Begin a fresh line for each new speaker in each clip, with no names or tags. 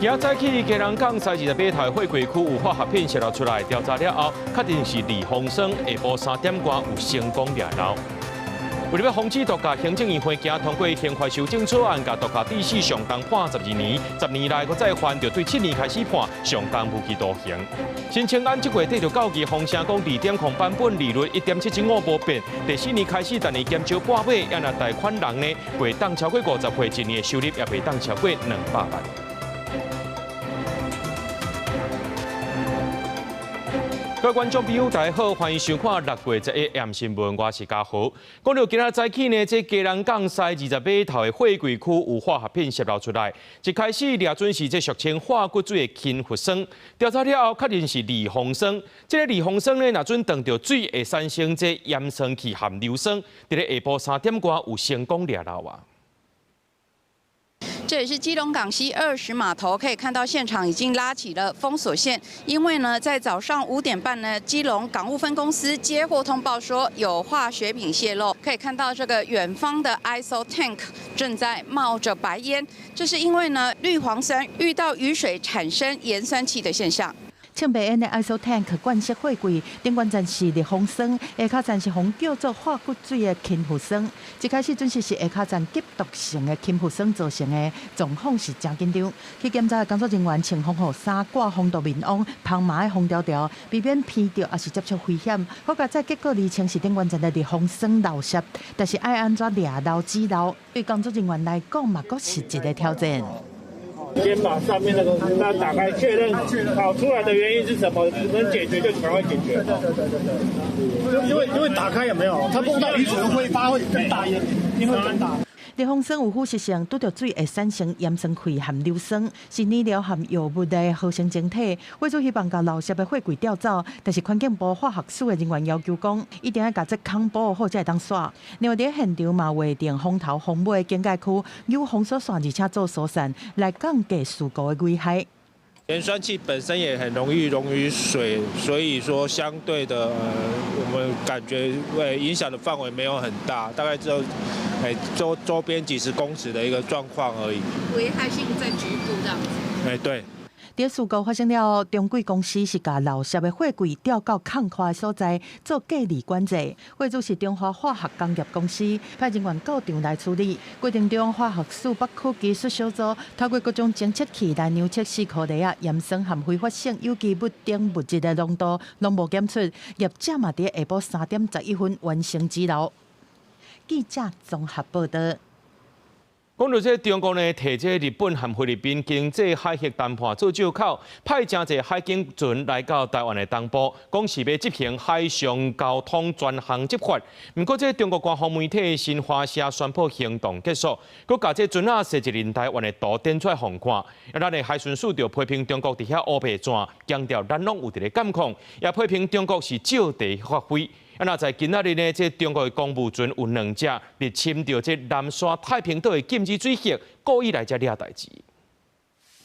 今早起，基隆港西28号货柜区有化学品泄漏出来，调查了后，确定是李鸿生下晡3点多有成功掠漏。为了要防止毒驾，行政院会行通过刑法修正草案，甲毒驾致死上当判12年，10年内搁再犯，就对7年开始判上当无期徒刑。新青案这月底就告期，风声讲2.0版本利率1.775无变，第4年开始，但是减少半倍，也那贷款人呢，袂当超过50岁，1年的收入也袂当超过200万。各位观众朋友，大家好，欢迎收看6月11日新闻，我是嘉豪。讲到今仔早起呢，这基隆港西28号的货柜区有化学品泄漏出来，一开始掠准是这俗称化骨水的氢氟酸，调查了后确定是李鸿生。这个李鸿生呢，若准撞到水会产生这盐酸气含硫酸，伫咧下晡3点多有成功掠漏啊。
这也是基隆港西20码头，可以看到现场已经拉起了封锁线，因为呢，在早上5点半呢，基隆港务分公司接获通报说有化学品泄漏，可以看到这个远方的 ISO tank 正在冒着白烟，这是因为呢，氯磺酸遇到雨水产生盐酸气的现象。
庆白烟的 ISO tank 灌式货柜，顶端站是氯磺酸，下骹站是红叫做化骨水的氢氟酸。一开始准是下骹站急毒性的氢氟酸造成的，状况是真紧张。去检查的工作人员穿防护衫、挂防毒面网、旁麻的封条条，避免偏着也是接触危险。好在再结果厘清是顶端站的氯磺酸漏泄，但是爱安怎掠漏止漏，对工作人员来讲嘛，阁是一个挑战。
先把上面的东西那打开，确认跑出来的原因是什么，能解决就赶快解决。因为打开有没有？它碰到雨水的挥发会更大烟，因为更大。
氯磺酸有腐蚀性，拄到水会产生盐酸气含硫酸，是燃料含药物的合成晶体。为咗希望把漏泄的货柜调走，但是环境部化学署的人员要求讲，一定要把这坑保护好才会当刷。另外伫现场嘛，划定风头风尾警戒区，有封锁线，而且做疏散，来降低事故的危害。
盐酸气本身也很容易溶于水，所以说相对的，我们感觉影响的范围没有很大，大概只有周边几十公尺的一个状况而已。
危害性在局部这样子。
对。
伫事故发生了后，中贵公司是把漏泄的货柜调到空旷的所在做隔离管制。货主是中华化学工业公司，派人员到场来处理。过程中，化学署北区技术小组透过各种侦测器来量测4颗粒盐酸含挥发性有机物等物质的浓度，拢无检出。业者嘛伫下晡3点11分完成止漏。记者综合报道。
讲到这中国呢，摕这日本和菲律宾经济海协谈判做借口，派真侪海警船来到台湾的东部，讲是要执行海上交通专项执法。不过，这中国官方媒体新华社宣布行动结束，佮把这船设一临台湾的图展出来互看。咱的海巡署就批评中国伫遐乌白转，强调咱拢有伫咧监控，也批评中国是借题发挥。那在今仔日呢，这中国的公务船有2只入侵到这南沙太平岛的禁止水域，故意来遮掠代志。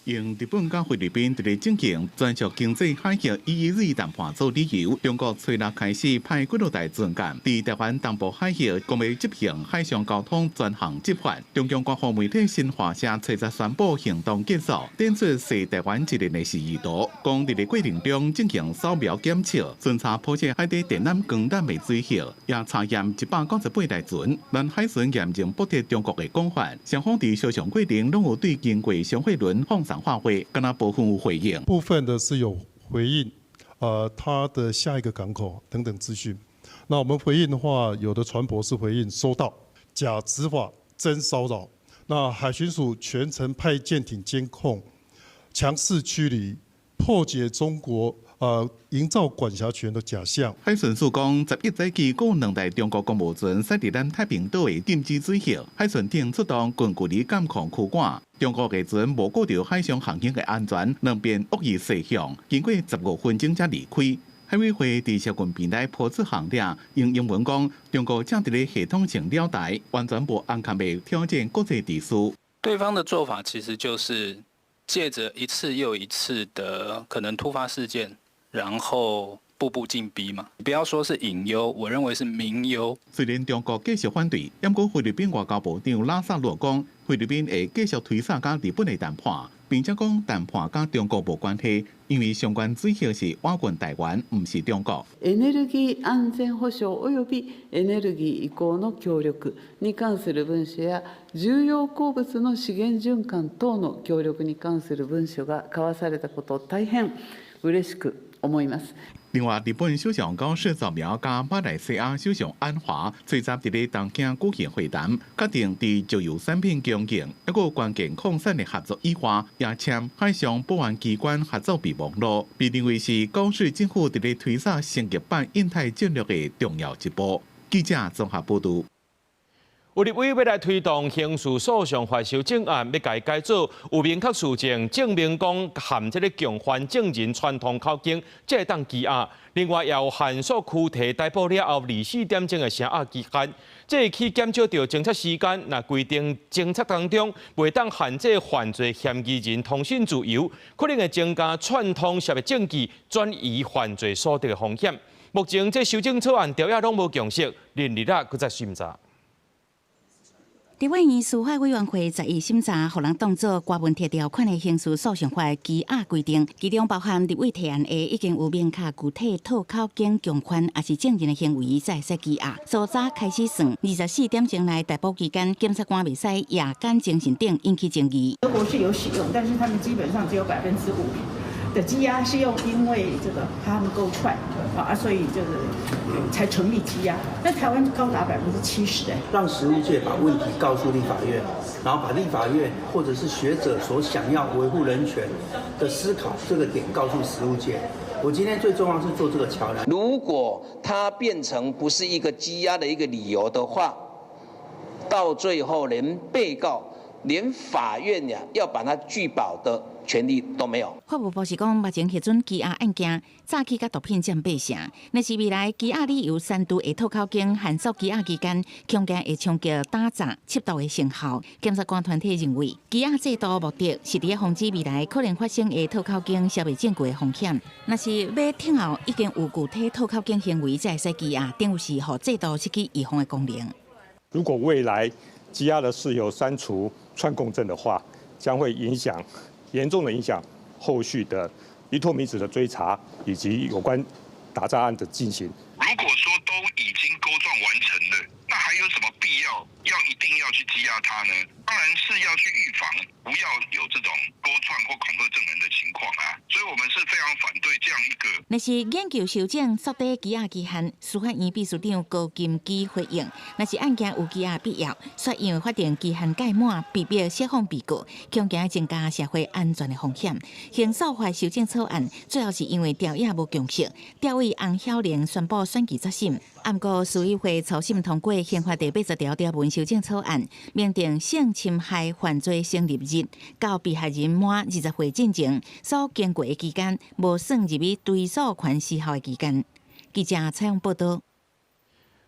用日本甲菲律宾伫咧进行专属经济海协112谈判做理由，中国吹六开始派几多台船舰伫台湾东部海峡，讲要执行海上交通专项执法。中共官方媒体新华社初则宣布行动结束，展出西台湾一日的示意图，讲伫咧过程中进行扫描检测，巡查铺设海底电缆光缆的水域，也查验198台船。咱海巡严正驳斥中国的讲法，双方伫相关过程拢有对经过商会轮放上话会，跟他部分有回应，
部分的是有回应，他的下一个港口等等资讯。那我们回应的话，有的船舶是回应收到，假执法真骚扰。那海巡署全程派舰艇监控，强势驱离，破解中国营造管辖权的假象。
海巡署讲，11早起，有2台中国公务船驶伫咱太平岛的禁止水域，海巡艇出动近距离监控驱赶。中国的船无顾到海上航行的安全，两边恶意驶向，经过15分钟才离开。海委会伫社群平台抛出行令，用英文讲，中国正伫咧系统性了台，完全无安全的挑战国际秩序。
对方的做法其实就是借着一次又一次的可能突发事件，然后步步进逼嘛。不要说是隐忧，我认为是明忧。
虽然中国继续反对，不过菲律宾外交部长拉萨洛讲，菲律宾会继续推萨甲日本的谈判，并且讲谈判甲中国无关系，因为相关水系是瓦管台湾，唔是中国。
エネルギー安全保障及びエネルギー移行の協力に関する文書や重要鉱物の資源循環等の協力に関する文書が交わされたことを大変嬉しく思います。
另外，日本首相高市早苗甲马来西亚首相安华随即伫咧东京举行会谈，决定伫石油产品供应一个关键矿产的合作以外，也签海上保安机关合作备忘录，被认为是高市政府伫咧推展升级版印太战略的重要一步。记者综合报道。
有立委要来推动刑事诉讼法修正案，要改组有明确事情，证明讲含这个共犯证人传统口径，才会当羁押。另外，也有限缩躯体逮捕了后24点钟的审押期间，这去减少到侦测时间。那规定侦测当中袂当限制犯罪嫌疑人通讯自由，可能会增加串通涉的证据转移犯罪所得的风险。目前这修正草案调也拢无共识，连日啊，搁再审查。
立法院司法委员会11审查，互人当作瓜分贴条款的刑事诉讼法羁押规定，其中包含立委提案的已经有明确具体套口径共犯，也是证人的行为才会使羁押。早早开始算，24点钟内逮捕期间，检察官袂使夜间精神等引起争议。
德国是有使用，但是他们基本上只有5%的羁押是因为这个他们勾串所以这个才成立羁押。但台湾高达70%
让实务界把问题告诉立法院，然后把立法院或者是学者所想要维护人权的思考这个点告诉实务界。我今天最重要是做这个桥梁。
如果它变成不是一个羁押的一个理由的话，到最后连被告、连法院要把它拒保的权利都没有。
法务部是讲，目前迄阵羁押案件早期甲毒品占8成，若是未来羁押理由删除的套口径限缩羁押期间，恐惊会冲击打砸缉毒的成效。检察官团体认为，羁押制度目的是伫防止未来可能发生的套口径消灭证据的风险。若是要听后已经有具体套口径行为才会使羁押，等于是互制度失去预防的功能。
如果未来羁押的事由删除串供证的话，将会严重的影响后续的伊托米子的追查以及有关打诈案的进行。
如果说都已经勾状完成了，那还有什么必要一定要去羁押他呢？当然是要去预防，不要有这种勾串或恐吓证人的情况啊。所以我们是非常反对这样一个。
若是研究修正缩短羁押期限，司法院秘书长高金基回应：若是案件有羁押必要，法院法定期限届满，必须释放被告，恐惊增加社会安全的风险。刑诉法修正草案最后是因为调也无共识，调委洪晓玲宣布选期再审。按过司委会初审通过刑法第80条条文修正草案，明定性侵害犯罪成立日到被害人满20岁进前所经过的期间，无算入于追诉权时效的期间。记者采访报道。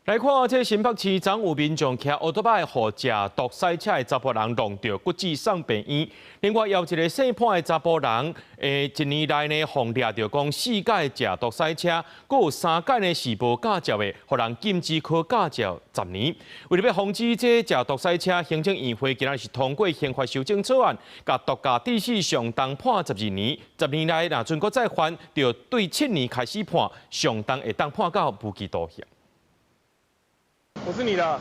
来看这新北市昨有民众骑奥多摆，互食毒赛车的查甫人弄到骨折送病院。另外，有一个姓潘的查甫人，一年内呢，互掠到讲4届食毒赛车，佮有3届呢是无驾照的，互人禁止考驾照10年。为了要防止这食毒赛车，行政院会今日是通过刑法修正草案，甲毒驾致死上当判12年，10年内若准国再犯，就对7年开始判，上当会当判到无期徒刑。
我是你的。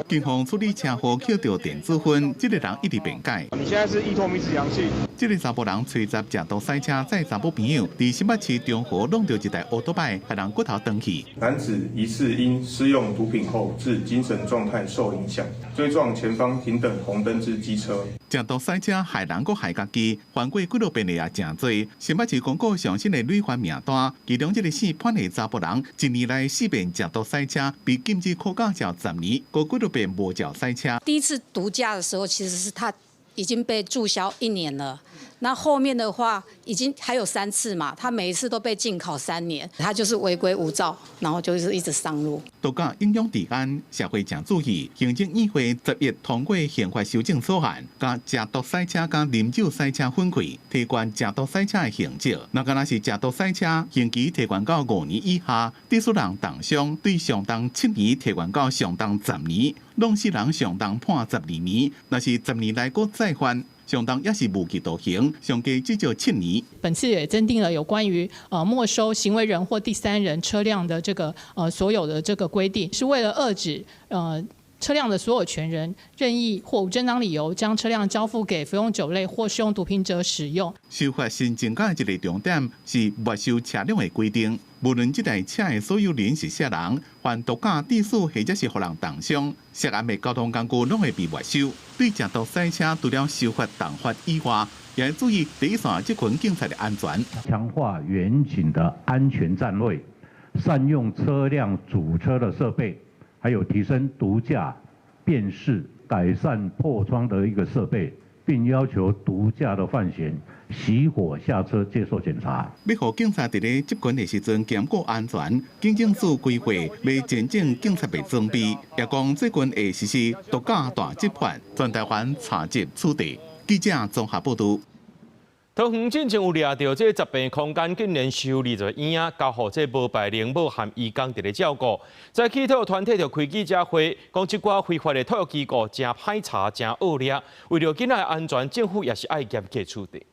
警方处理车祸捡到电子烟，这个人一直辩解。
你现在是伊托米子阳性。
这个查甫人吹杂食毒赛车载查某朋友，伫新北市中和弄到一台奥多摆，害人骨头断去。
男子疑似因施用毒品后致精神状态受影响，追撞前方停等红灯之机车。
食毒赛车害人佮害家己，犯过纪录片的也真多。新北市公告上新的累犯名单，其中这个姓潘的查甫人，1年来4遍食毒赛车，被禁止考驾照10年，佮纪录片无照赛车。
第一次毒驾的时候，其实是他已经被注销1年了。那后面的话，已经还有3次嘛，他每一次都被禁考3年，他就是违规无照，然后就是一直上路。
毒驾影响治安，社会正注意。行政议会10月通过刑法修正草案，将食毒赛车甲啉酒赛车分开，提悬食毒赛车的刑责。若敢若是食毒赛车，刑期提悬到5年以下；得诉人重伤，对上当7年提悬到上当10年。拢是人上当判12年，若是10年来搁再犯，上当也是无期徒刑，上加至少7年。
本次也增订了有关于没收行为人或第三人车辆的这个所有的这个规定，是为了遏止车辆的所有权人任意或无正当理由将车辆交付给服用酒类或使用毒品者使用。
修法新增加一个重点是没收车辆的规定，无论这台车的所有人是啥人，犯毒驾、致死或者是互人重伤，涉案的交通工具拢会被没收。对正道赛车，除了修法重罚以外，也要注意第一线这群警察的安全，
强化远景的安全站位，善用车辆主车的设备。还有提升毒驾辨识、改善破窗的一个设备，并要求毒驾的犯嫌熄火下车接受检查。
要让警察在咧执勤的时阵兼顾安全，警政署规划要渐进警察的装备，也讲最近会实施毒驾大执法，全台湾查缉处地。记者综合报道。
桃园进前有掠到这疾病空间，竟然收20个婴仔，交予这无牌灵母和义工伫咧照顾。在乞讨团体就开记者会，讲这寡非法的托育机构真歹查、真恶劣。为了囡仔的安全，政府也是爱严格处理。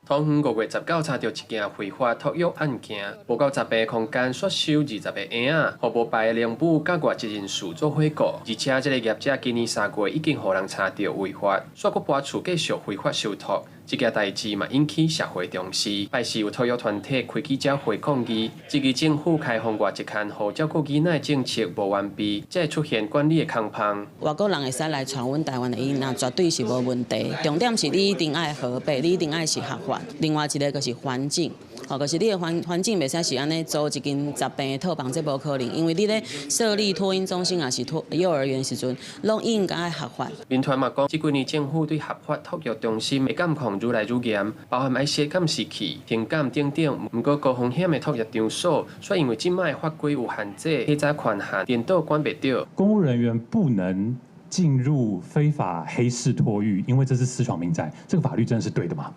桃园5月19查到一件非法托育案件，无够10个空间刷收20个婴仔，互无牌的灵母甲外籍人士做伙顾，而且这个业者今年3月已经互人查到违法，煞搁搬厝继续非法收托。这件代志嘛引起社会重视，拜时有托育团体开记者会抗议，质疑政府开放外籍看护照顾囡仔的政策无完备，才会出现管理的空隙。
外国人会使来传阮台湾的囡仔，绝对是无问题。重点是你一定爱合法，你一定爱是合法。另外一个就是环境。就是你的环境袂使是安尼租一间杂病的套房，这无可能，因为你咧设立托婴中心也是幼儿园时阵，拢应该合法。
民团嘛讲，这几年政府对合法托育中心的监控愈来愈严，包含爱设监视器、停监等等。不过高风险的托育场所，却因为今卖法规有限制，黑闸权限颠倒管袂到。
公务人员不能进入非法黑市托育，因为这是私闯民宅，这个法律真的是对的吗？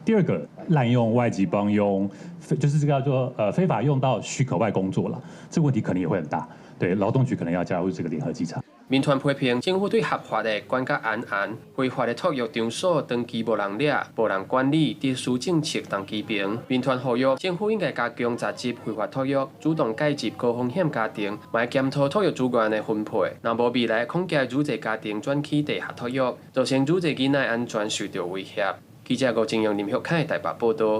第二个，滥用外籍帮佣，就是这个叫做非法用到许可外工作了，这个问题可能也会很大。对，劳动局可能要加入这个联合稽查。
民团批评政府对合法的管甲严严，非法的托育场所登记无人掠、无人管理，特殊政策当批评。民团呼吁政府应该加强查缉非法托育，主动介入高风险家庭，卖检讨托育资源的分配。若无未来恐惊愈侪家庭转去地下托育，造成愈侪囡仔安全受到威胁。记者吴正阳、林玉凯台北报道。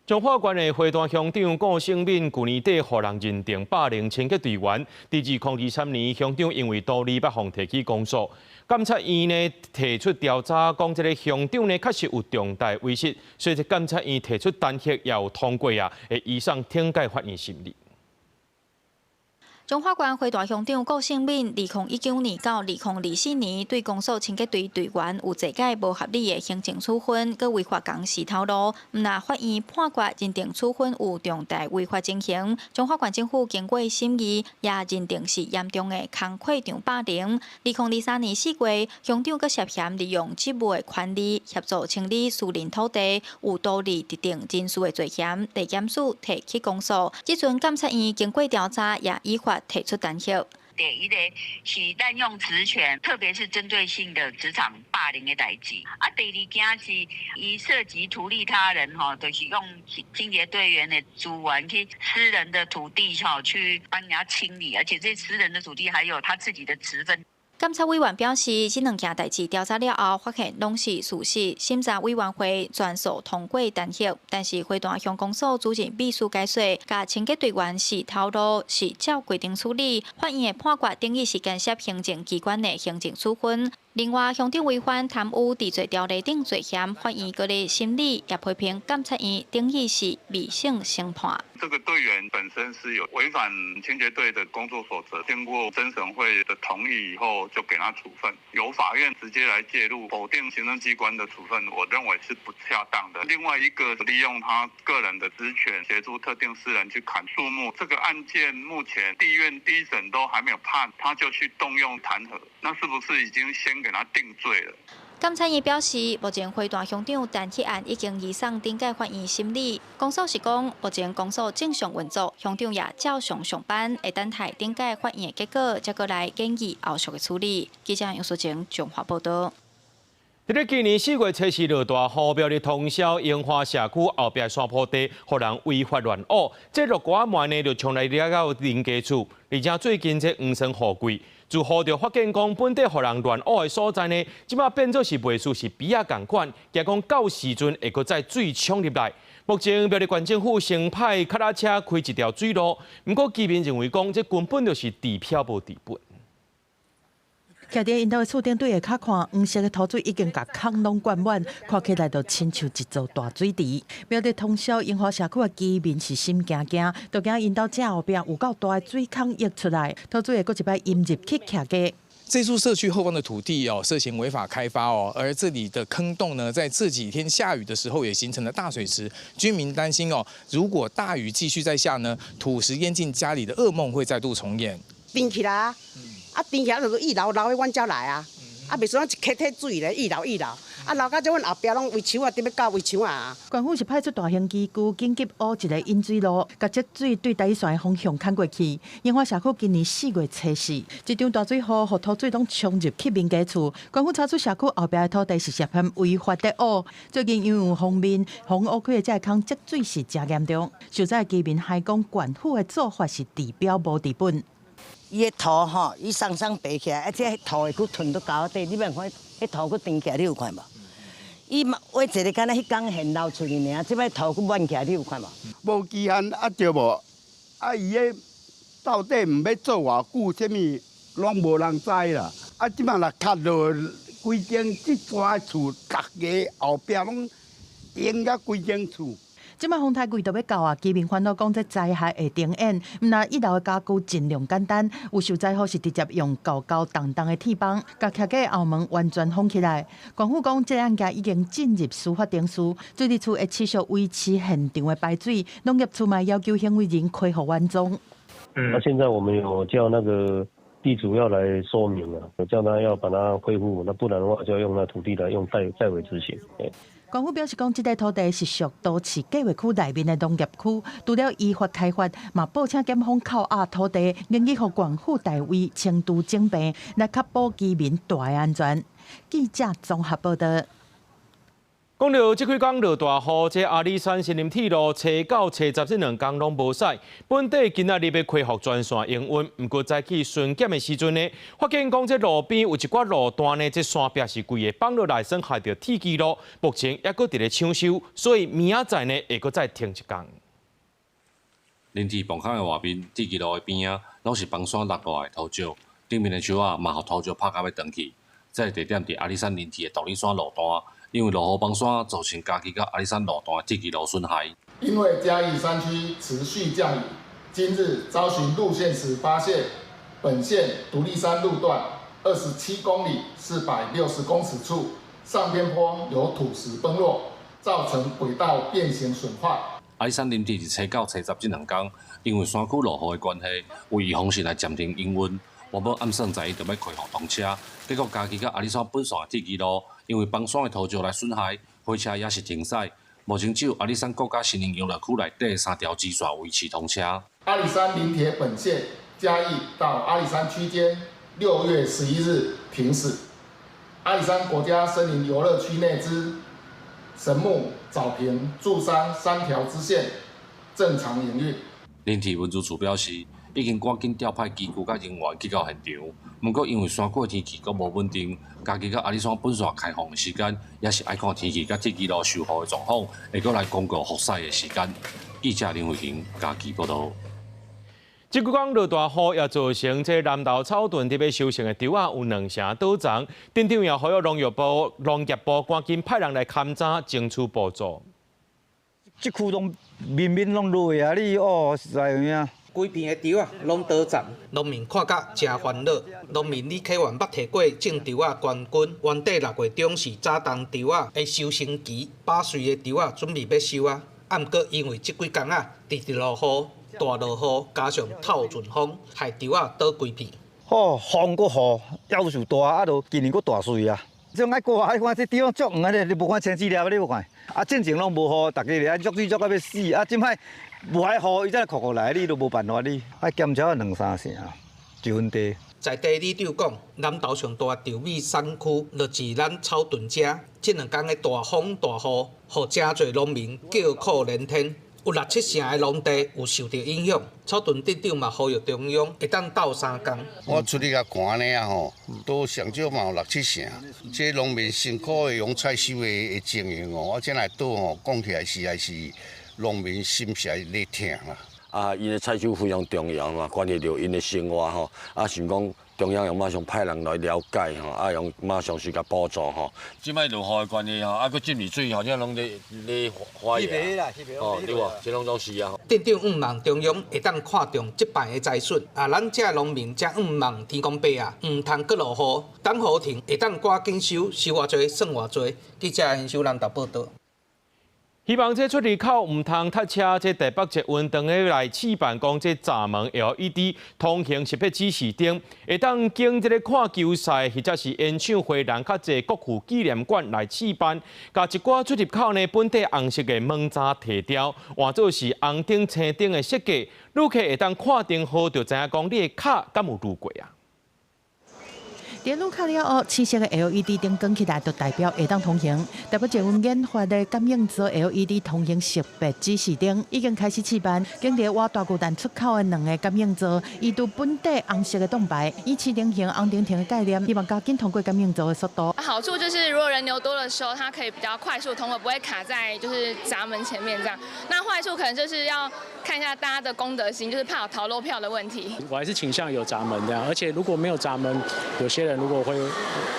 彰化县的花坛乡长顾胜敏，去年底互人认定霸凌清洁队员。自2023年，乡长因为道理捌互提起公诉，监察院呢提出调查，讲这个乡长呢确实有重大违失，所以监察院提出弹劾也有通过啊，会移送庭改法院审理。
彰化县花坛乡长顾胜敏，2019年到2024年对公诉清洁队队员有侪解无合理的行政处分，佮违法公示透露，毋但法院判决认定处分有重大违法情形，彰化县政府经过审议，也认定是严重的工课场霸凌。2023年4月，乡长佮涉嫌利用职务的权利协助清理私人土地，有道理特定人事的罪嫌，地检署提起公诉。即阵监察院经过调查，也依法提出弹劾。
第一个是滥用职权，特别是针对性的职场霸凌的代志。第二件是伊涉及图利他人，就是用清洁队员的资源去私人的土地去帮人家清理，而且这私人的土地还有他自己的职分。
监察委员表示，这两件代志调查了后，发现拢是事实。审查委员会全数通过弹劾，但是花坛乡公所主任秘书解说，甲清洁队员是透露是照规定处理，法院的判决定义是干涉行政机关的行政处分。另外，乡长违反贪污治罪条例等罪嫌，法院各类审理也批评监察院定义是未性审判。
这个队员本身是有违反清洁队的工作守则，经过侦审会的同意以后，就给他处分。由法院直接来介入否定行政机关的处分，我认为是不恰当的。另外一个利用他个人的职权协助特定私人去砍树木，这个案件目前地院第一审都还没有判，他就去动用弹劾，那是不是已经先给他定罪了？
监察院表示，目前花大乡长单起案已经移送顶界法院审理。公署是讲，目前公署正常运作，乡长也照常上班，会等待顶界法院的结果，再过来建议后续的处理。记者杨淑晴综合报道。
在今年4月初4落大雨，苗栗通宵樱花社区后壁山坡地，互人违法乱挖，这落瓜麦呢就冲来了到林家厝，而且最近这黄山雨季。自雨着发现讲，本地互人乱挖的所在呢，即马变做是袂输是比仔共款，惊讲到时阵会搁再水冲入来。目前苗栗县政府先派脚踏车开一条水路，不过居民认为讲，这根本就是地漂无地本。
徛伫因兜的厝顶对下骹看，黄色的土水已经甲空拢灌满，看起来就亲像一座大水池。苗栗通宵樱花社区的居民是心惊惊，就惊因兜正后壁有够大的水坑溢出来，土水会搁一摆淹入去徛家。
这处社区后方的土地涉嫌违法开发而这里的坑洞呢，在这几天下雨的时候也形成了大水池，居民担心如果大雨继续再下呢，土石淹进家里的噩梦会再度重演。
冰起来冰起来就是一楼的阮才来袂说一溪体水咧，一楼流到这阮后壁拢围墙直要到围墙
县府是派出大型机具紧急挖一个引水路，甲积水对台线的方向砍过去。樱花社区今年4月初4，一场大水雨，互土水拢冲入去民家厝。县府查出社区后壁的土地是涉嫌违法的挖。最近因为有封面，洪挖开的这个坑积水是真严重。受灾居民还讲，县府的做法是地标无地本。
伊的土伊松松爬起来，而且土会去吞到高底，你别看迄土去长起来，你有看无？伊挖一个敢若迄工现捞出去尔，即摆土去满起来，你有看无？
无期限对无？伊个到底毋要做偌久，啥物拢无人知啦。即摆若卡落规间即抓厝，大家后壁拢淹甲规间厝。
即摆风台季都要到啊，居民烦恼讲这灾害会重演。毋那一楼的家具尽量简单，有受灾户是直接用高高重重的铁板，甲徛家后门完全封起来。县府讲，这案件已经进入司法程序，水利处会持续维持现场的排水。农业处嘛要求行为人恢复原状。
那现在我们有叫那个地主要来说明了，叫他要把它恢复，那不然的话就要用那土地来用代为执行。
县府表示讲，这块土地是属都市计划区内面的农业区，除了依法开发，嘛报请检方扣押土地，愿意互县府代为清除整病，来确保居民大安全。记者综合报道。
讲到这几天落大雨，这阿里山森林铁路初9、初10这2天拢无驶。本地今仔日要恢复全线营运，不过早起巡检的时阵呢，发现讲这路边有一寡路段呢，这山壁是规个放落来，损害到铁基路，目前还搁伫咧抢修，所以明仔载呢会搁再停一天。
林铁磅坑的外面，铁基路的边啊，拢是帮山落落来土石，顶面的树啊，嘛互土石拍到要断去。这个地点伫阿里山林铁的独立山路段。因为落雨崩山造成嘉义到阿里山路段的铁基路损害。
因为嘉义山区持续降雨，今日遭寻路线时发现，本线独立山路段27公里460公尺处，上边坡有土石崩落，造成轨道变形损坏。
阿里山林铁是初9、初10这2天，因为山区落雨的关系，有预防性来暂停营运。原本暗算在伊就要开放通车，结果嘉义到阿里山本线的铁基路。因为崩山的土石来损害，火车也是停驶。目前只有阿里山国家森林游乐区内底3条支线维持通车。
阿里山林铁本线嘉义到阿里山区间6月11日停驶。阿里山国家森林游乐区内之神木、藻坪、柱山3条支线正常营运。
林铁文资处表示，已经赶紧调派机构甲人员去到现场。不过因为山区的天气阁无稳定，嘉义到阿里山本线开放的时间，也是爱看天气甲铁基路受雨的状况，会阁来公告复驶的时间。记者林慧婷，嘉义报道。这几天落大雨，也造成这南投草屯伫要收成的稻仔有2成倒丛，镇长也呼吁农业部赶紧派人来勘查，争取补助。
这区拢面面拢落啊！你实在有影。
规片的稻啊，拢倒丛，农民看甲真烦恼。农民李启源捌摕过种稻啊冠军，原底6月中是早冬稻啊的收成期，8岁的稻啊准备要收啊，啊毋过因为这几天啊，直落雨、大落雨，加上透阵风，害稻啊倒规片。
风搁雨，要求大，就今年搁大水啊！种爱过啊，看这地方足远啊，你无看青资料你无看，啊，进前拢无雨，大家咧足水足到要死，啊，即摆无爱雨，伊才哭来，你都无办法，你爱减少2、3成1分地。
在地里长讲，南投上大稻米产区，就是咱草屯遮，这2天的大风大雨，互真侪农民叫苦连天。有6、7成的农地有受到影响，草屯镇长嘛呼吁中央会当斗3工。
我出去甲看呢啊吼，都上少嘛有6、7成。这农民辛苦的用采收的情形哦，我这来倒吼讲起来还是农民心实咧疼啦。
啊，因的采收非常重要嘛，关系到因的生活吼。啊，想讲中央用马上派人来了解吼，啊用马上去甲补助吼。即摆落雨的关系吼，啊佫浸入水，好像拢咧花野哦，对无？这拢是啊。
镇长望中央会当看重这摆的灾损，啊，咱这农民才望天公伯啊，唔通佫落雨，等雨停会当赶紧收偌济算偌济。记者陈秀兰报道。
希望这出入口唔通塞车，这台北捷运长的来试办讲这闸门 LED 通行识别指示灯，会当经这个看球赛或者是演唱会人较济国父纪念馆来试办，甲一寡出入口呢本地红色的门闸提掉，换做是红灯青灯的设计，旅客会当看灯号就知影讲你的卡敢有路过啊。
在路口了后，青色的 LED 灯光起来，就代表会当通行。台北捷运研发的感应座 LED 通行识别指示灯已经开始试办。经伫挖大巨蛋出口的2个感应座，依据本地红色的盾牌，以7灯型、红灯停的概念，希望加紧通过感应座的速度。
好处就是，如果人流多的时候，它可以比较快速通过，不会卡在就是闸门前面这样。那坏处可能就是要看一下大家的公德心，就是怕有逃漏票的问题。
我还是倾向有闸门这样，而且如果没有闸门，有些人如果会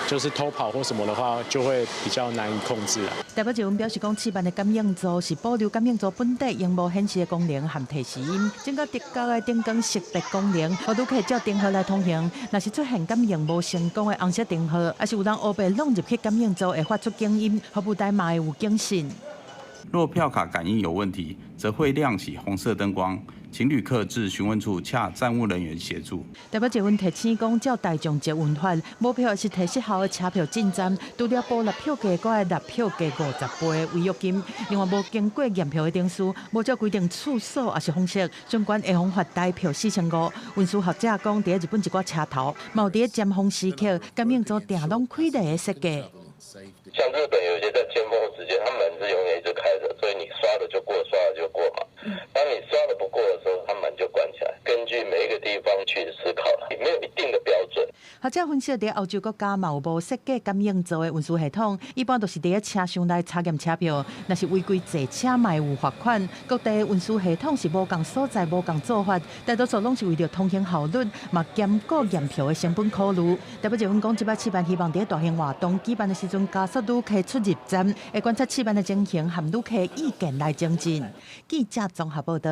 就是偷跑或什么的话，就会比较难以控制啊。
台北捷运表示讲，试办的感应座是保留感应座本地荧幕显示的功能和提示音，整个特高的灯光识别功能，互旅客照灯号来通行。若是出现感应无成功的红色灯号，还是有人乌白弄入去感应座，会发出警音，服务台嘛会有警讯。
若票卡感应有问题，则会亮起红色灯光，请旅客至询问处洽站务人员协助。
台北捷运提醒讲，照大众捷运法，无票是提失效的车票进站，除了补纳票价，阁要纳票价50倍违约金。另外，无经过验票的证书，无照规定处所也是方式，相关会罚台票4500。运输学者讲，伫日本一寡车头，嘛有伫尖峰时刻，感应座定拢开来的设计。
像日本有些在尖峰时间，它门是永远一直开着，所以你刷了就过，刷了就过嘛。当你刷了不过的时候，它门就关起来。根据每一个地方去思考，没有一定的标准。
学者分析，伫欧洲国家嘛有无设计感应座的运输系统，一般都是伫车厢内查验车票，若是违规坐车嘛有罚款。各地运输系统是无共所在、无共做法，大多数拢是为了通行效率，嘛兼顾验票的成本考虑。台北捷运讲，即摆试办希望伫大型活动举办的时阵，加速旅客出入站，会观察试办的情形，和旅客意见来精进。记者综合报道。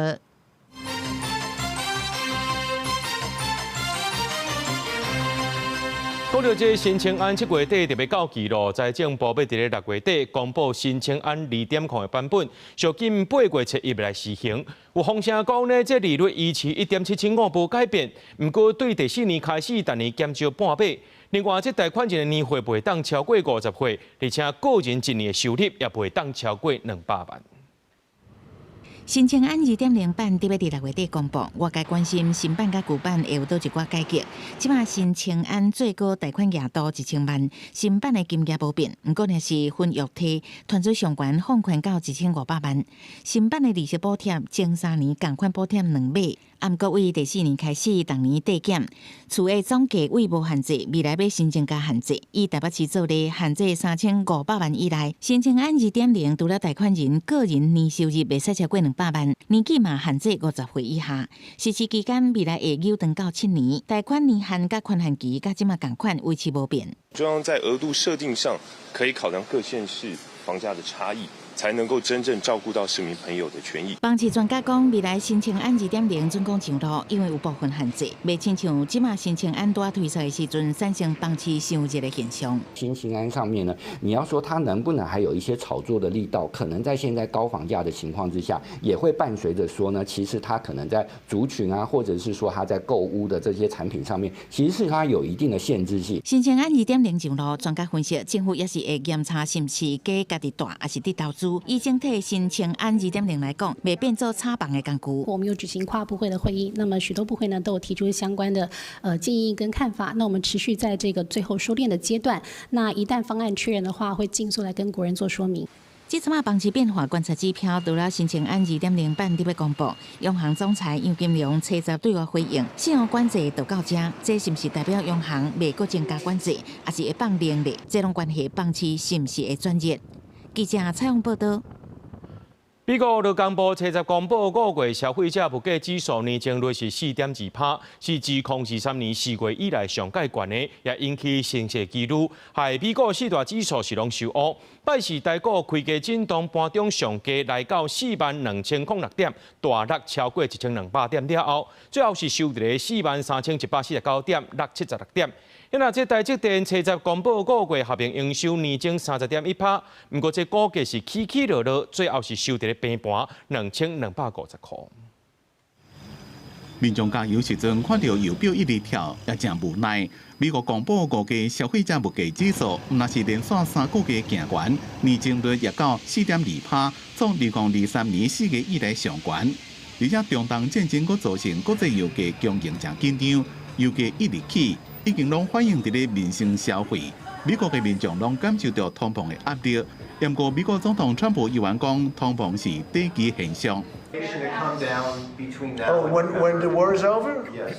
讲到这新青安7月底特别到期咯，财政部要伫咧6月底公布新青安2.0的版本，小金8月7日来施行。有风声讲呢，这利率依期1.775无改变，不过对第4年开始，逐年减少半倍。另外，这贷款人的年会不会当超过50岁，而且个人一年的收入也不会当超过200万。
新青安2.0版特别伫6月底公布，外界关心新版甲旧版会有倒一寡改革。即马新青安最高贷款额度1000万，新版的金额无变，不过呢是分月梯，团最上悬放宽到1500万。新版的利息补贴前3年共款补贴2倍，毋过为第4年开始，逐年递减。厝的总价位无限制，未来要新增加限制，以台北市做例，限制3500万以内。新青安2.0除了贷款人个人年收入袂使超过200万，年纪嘛限制50岁以下。实施期间未来会延长到7年，贷款年限甲宽限期甲即马共款维持无变。
中央在额度设定上可以考量各县市房价的差异，
才能够真正照顾到市民朋友的权益。
房市专家讲，未来新青安2.0准讲上路，因为有部分限制，未亲像即马新青安拄推出的时阵，产生房市伤热的现象。
新青安上面呢，你要说它能不能还有一些炒作的力道，可能在现在高房价的情况之下，也会伴随着说呢，其实它可能在族群啊，或者是说它在购物的这些产品上面，其实是它有一定的限制性。
新青安2.0上路，专家分析，政府也是会检查是不是假家己大，还是伫投资。以整体新青安2.0来讲，未变做炒房的工具。
我们有举行跨部会的会议，那么许多部会呢都有提出相关的建议跟看法。那我们持续在这个最后收敛的阶段。那一旦方案确认的话，会尽速来跟国人做说明。
即阵啊，房市变化观察指标除了新青安2.0版伫要公布，央行总裁杨金龙初十对外回应，信用管制就到这，这是不是代表央行未搁增加管制，还是会放能力？这种关系房市是不是会转热？记者采访报道。
美国劳工部初十公布5月消费者物价指数年增率是4.2%，是自2023年4月以来上界悬的，也引起升息记录。害美国四大指数是拢收乌。拜四台股开价震动盘中上价来到42006点，大落超过1200点了后，最后是收在43149点，落76点。因那这台积电初十公布5月合并营收年增30.1%，不过这股价是起起落落，最后是收在平盘2250块。
民众加油时阵看到油表一直跳，也真无奈。美国公布5月消费者物价指数，那是连续3个月行悬，年增率也到4.2%，从2023年4月以来上悬。而且中东战争佫造成国际油价供应真紧张，油价一直起。已经拢反映伫咧民生消费，美国嘅民众拢感受到通膨嘅压力。不过，美国总统川普议员讲，通膨是短期现象。
Oh, when the war is over? Yes.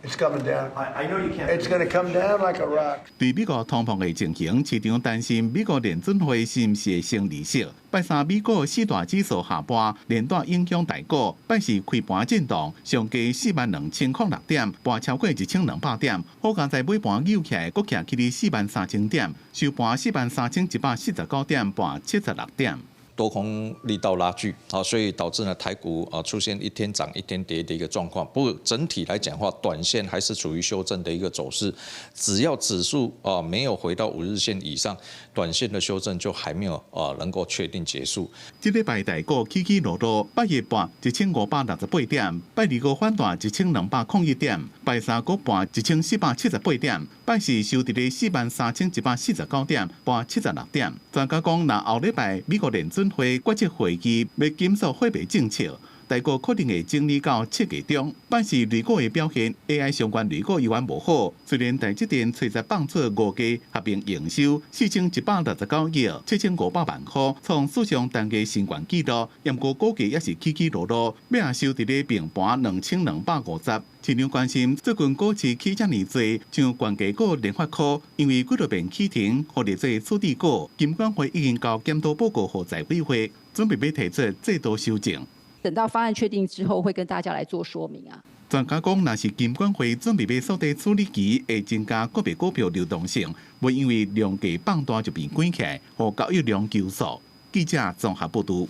It's coming down. I know you can't. It's going to come down like a rock.
对美国通膨嘅情形，市场担心美国联准会是毋是会升利息。拜三美国四大指数下跌，连带影响台股。拜四开盘震动，上加42006点，跌超过1200点。好在在尾盘扭起来，阁徛起伫43000点，收盘43149点，跌76点。
多空力道拉锯啊，所以导致呢台股啊出现一天涨一天跌的一个状况。不过整体来讲的话，短线还是处于修正的一个走势。只要指数啊没有回到5日线以上，短线的修正就还没有能够确定结束。
这礼拜台股起起落落，拜一跌1568点，拜二个反弹1201点，拜三个跌1478点，拜四收伫咧43149点，跌76点。专家讲，若后礼拜美国联准会决策会议要检讨货币政策，台股可能会整理到7月中。但是美股的表现 ，AI 相关类股依然无好。虽然台积电初十放出5月合并营收4169亿7500万块，创史上单月新高纪录，不过股价也是起起落落，尾下收伫咧平盘2250。市场关心最近股市起遮尔多，像关价股联发科，因为几多遍起停，或者做处理股，金管会已经交检讨报告给财委会，准备要提出制度修正。
等到方案确定之后，会跟大家来做说明啊。
专家讲，若是金管会准备要缩短处理期，会增加个别股票流动性，袂因为量价放大就变关起来，和交易量求速。记者综合报道。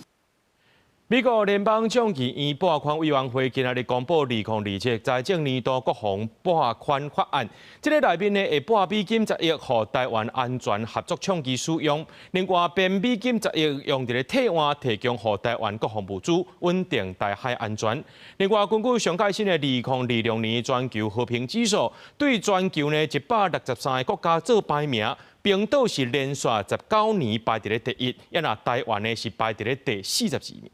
美国联邦众议院拨款委员会今日公布2027财政年度国防拨款法案，这个内面呢会拨美金10亿，予台湾安全合作倡议使用。另外，编美金10亿用伫咧替换，提供予台湾国防物资，稳定台海安全。另外，根据上届新的2026年全球和平指数，对全球呢163个国家做排名。冰岛是连续19年排伫咧第1，也那台湾呢是排伫咧第42名。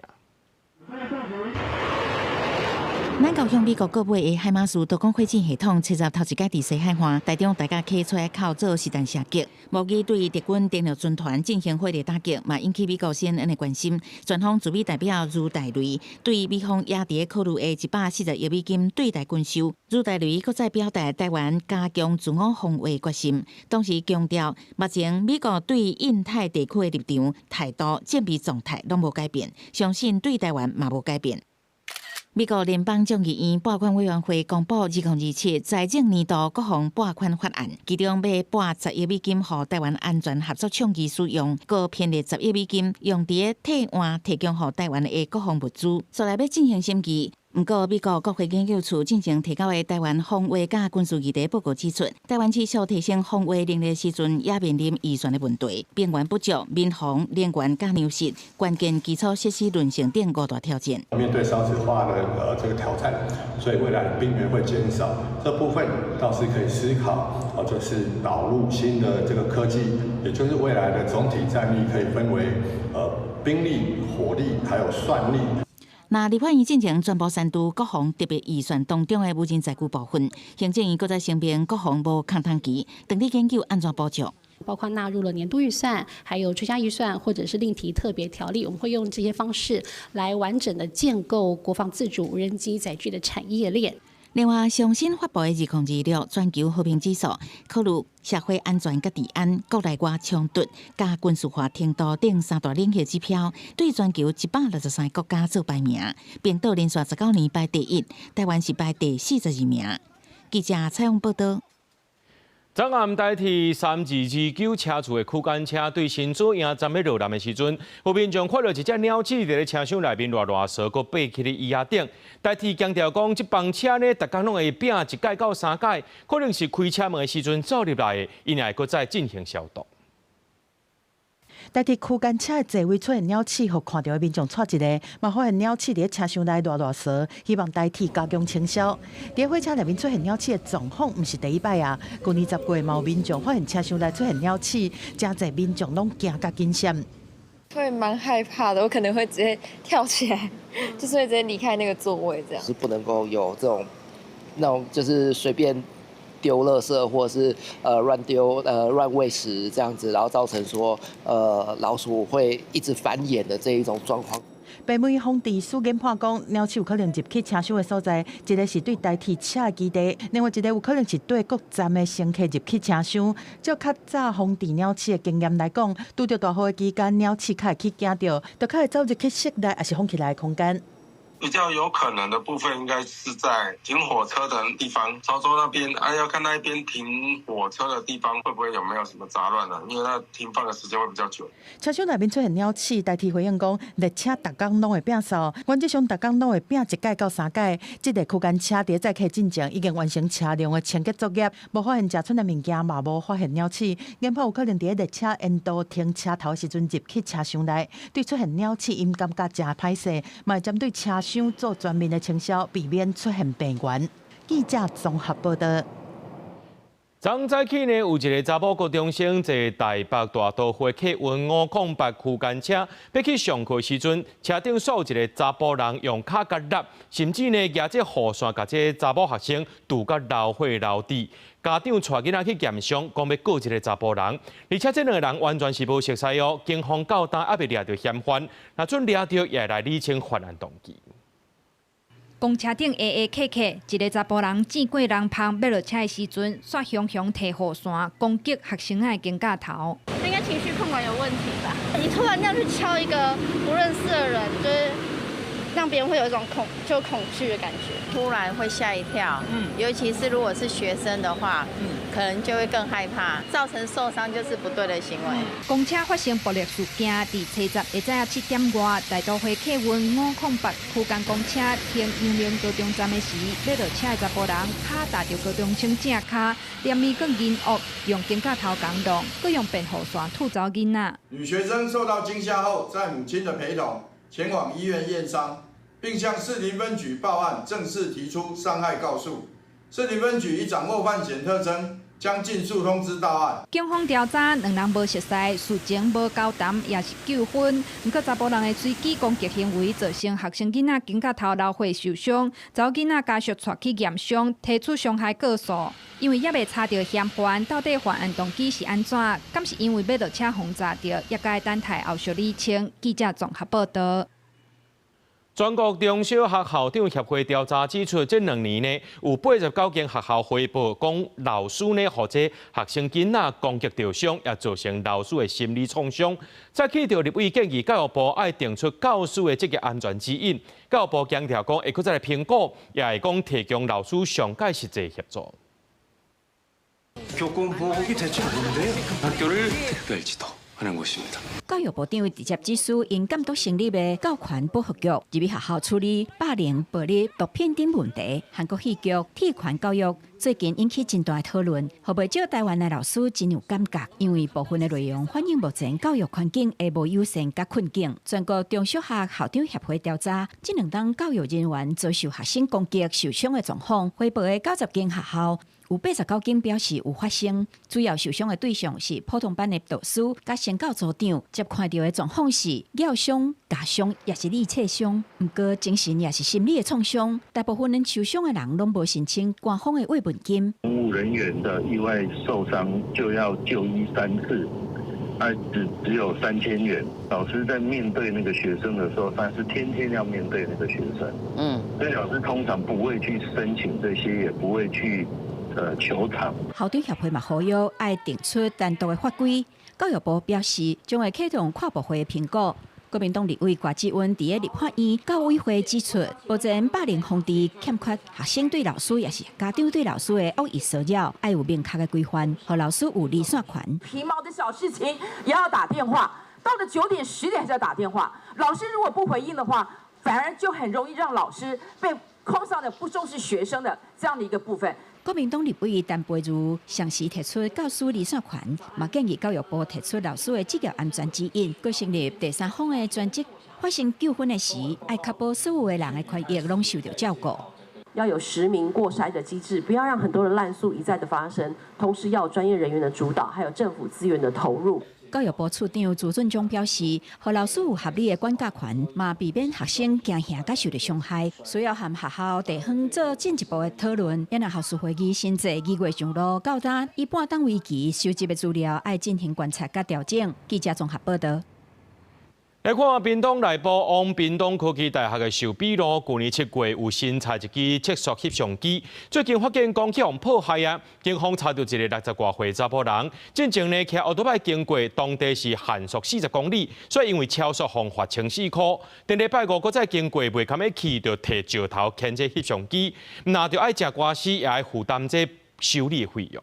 咱高雄美国国买的海马斯多管火箭系统，切入头一届伫西海岸，台中大家开出来靠做实弹射击，无疑对敌军电脑军团进行火力打击，嘛引起美国 CNN 的关心。全方驻美代表朱大雷对美方也伫考虑的140亿美金对台军售。朱大雷搁再表达台湾加强自我防卫决心，同时强调，目前美国对印太地区的立场、态度、战备状态拢无改变，相信对台湾嘛无改变。美国联邦众议院拨款委员会公布2027财政年度各项拨款法案，其中要拨10亿美金予台湾安全合作倡议使用，各编列10亿美金用伫替换提供予台湾的各项物资，所来要进行审议。不过，美国国会研究处进行提交的台湾防卫甲军事议题报告指出，台湾持续提升防卫能力时阵，也面临预算的问题，兵源不足、民防、能源甲粮食、关键基础设施沦陷等5大挑战。
面对少子化的这个挑战，所以未来的兵源会减少，这部分倒是可以思考，就是导入新的这个科技，也就是未来的总体战力可以分为兵力、火力还有算力。
那立法院进行全部删除国防特别预算当中的无人载具部分，行政院搁再声明国防无空窗期，等你研究安怎补足。
包括纳入了年度预算，还有追加预算，或者是另提特别条例，我们会用这些方式来完整的建构国防自主无人机载具的产业链。
另外，上新发布的2026全球和平指数，考虑社会安全甲治安、国内外冲突、加军事化程度等3大领域指标，对全球163个国家做排名，并到连续19年排第1，台湾是排第42名。记者采访报道。
昨暗代替3229车厝的区间车对新竹营站要落南的时阵，有民众看到一只鸟鼠伫咧车厢内面热烧，搁爬起咧椅仔顶。代替强调讲，这帮车呢，逐工拢会拼1届到3届，可能是开车门的时阵走入来的，因会搁再进行消毒。
代替区间车的座位出现鸟鼠，互看到的民众撮一个，嘛发现鸟鼠伫车厢内热烧，希望代替加强清消。伫火车内面出现鸟鼠的状况，毋是第一摆啊。去年10月，有民众发现车厢内出现鸟鼠，真侪民众拢惊甲惊险。
会蛮害怕的，我可能会直接跳起来，就是会直接离开那个座位，这样。
是不能够有这种那种就是随便丢垃圾或者是乱丢乱喂食这样子，然后造成说老鼠会一直繁衍的这一种状况。
北美风地事件判讲，鸟鼠有可能入去车厢的所在，一个是对代替车的基地，另外一个有可能是对各站的乘客入去车厢。照较早风地鸟鼠的经验来讲，拄着大雨的期间，鸟鼠较会去惊到，就较会走入去室内，还是风起来的空间。
比较有可能的部分应该是在停火车的地方，潮州那边要看那一边停火车的地方会不会有没有什么杂乱呢？因为那停放的时间会比较久。
车厢内面出现鸟鼠，代替回应讲，列车逐工拢会变扫，原则上逐工拢会变1届到3届。这个区间车伫载客进前已经完成车辆的清洁作业，无发现食剩的物件，嘛无发现鸟鼠。研判有可能伫列车沿途停车头的时阵入去车厢内，对出现鸟鼠，因感觉真歹势，嘛会针对车厢做全面的清消，避免出现病源。记者综合报道。
昨早起呢，有一个查某高中生坐台北大都会客运508区间车，要去上课时阵，车顶锁有一个查甫人用卡甲勒，甚至呢举这雨伞，甲这查某学生堵甲流血流滴。家长带囡仔去验伤，讲要告一个查甫人，而且这2个人完全是无熟悉哦。警方到单还未抓到嫌犯，若准抓到，也来厘清犯案动机。
公车顶客，一个查甫人见过人旁要落车的时阵，煞雄提雨伞攻击学生的肩胛头。
应该情绪控管有问题吧？你突然这样去敲一个不认识的人，就是让别人会有一种恐惧的感觉，
突然会吓一跳。尤其是如果是学生的话，可能就会更害怕，造成受伤就是不对的行为。
公车发生暴力事件，伫初10下午7点外，大都会客运508区间公车停阳明高中站的时，要落车的查甫人卡踏着高中生正卡，连面更银恶，用肩胛头扛动，佮用便雨伞吐走囡仔。
女学生受到惊吓后，在母亲的陪同前往医院验伤，并向士林分局报案，正式提出伤害告诉。士林分局已掌握犯嫌特征，将尽速通知到案。
警方调查，2人无熟悉，事情无交谈，也是纠纷。不过查甫人的随机攻击行为，造成学生囡仔肩胛头流血受伤，查某囡仔家属带去验伤，提出伤害告诉。因为也未查到嫌犯，到底犯案动机是安怎？敢是因为要落车轰炸到，也该等待后续厘清。记者综合报道。
全国中小学校长协会调查指出，这2年呢，有89间学校汇报讲，老师呢，或者学生囡仔攻击到伤，也造成老师的心理创伤。再去到立委建议教育部爱定出教师的职业安全指引。教育部强调讲，会搁再来评估，也会讲提供老师上界实际协助。
교권보호기 대책 뭔데요? 학교를 특별지도 하는 곳입니다.
教育部长直接指出，因监督成立的教权保护局，入去学校处理霸凌、暴力、毒品等问题。韩国戏剧、体权教育最近引起真大的讨论，互不少台湾的老师真有感觉，因为部分的内容反映目前教育环境的无友善甲困境。全国中小学校长协会调查，这2档教育人员遭受学生攻击受伤的状况，汇报的90间学校。 有89间表示有发生，主要受伤的对象是普通班的导师、甲先教组长。接看到的状况是咬伤、夹伤，也是力切伤。不过精神也是心理的创伤。大部分人受伤的人拢无申请官方的慰问金。
公务人员的意外受伤就要就医3次，只有3000元。老师在面对那个学生的时候，他是天天要面对那个学生。所以老师通常不会去申请这些，也不会去。 球场
校长协会嘛呼吁爱定出单独的法规。教育部表示，将会启动跨部会的评估。国民党立委郭志温伫立法院教委会指出，目前霸凌防治欠缺学生对老师也是家长对老师的恶意骚扰，爱有明确的规范，和老师有离散权。
皮毛的小事情也要打电话，到了9点、10点还要打电话。老师如果不回应的话，反而就很容易让老师被扣上的不重视学生的这样的一个部分。
国民党立委陈培如详细提出教师离散权，嘛建议教育部提出老师的职业安全指引，佮成立第三方的专职，发生纠纷的时，爱确保所有的人的权益拢受到照顾。
要有实名过筛的机制，不要让很多的滥诉一再的发生，同时要有专业人员的主导，还有政府资源的投入。
教育部处长朱俊忠表示，和老师有合理的管教权，嘛避免学生惊吓甲受到伤害，需要和学校地方做进一步的讨论。因为校事会议先在2月上路到达，以半档为期收集的资料，爱进行观察甲调整。记者综合报道。
来看屏东内部往屏东科技大学的寿比路，去年7月有新采一支测速摄像机，最近发现讲去互破坏啊！警方查到一个60多岁查甫人，进前呢骑奥多拜经过，当地是限速40公里，所以因为超速罚1400块。第礼拜5搁再经过，袂堪要去，就摕石头牵这摄像机，那就爱吃官司，也爱负担这修理的费用。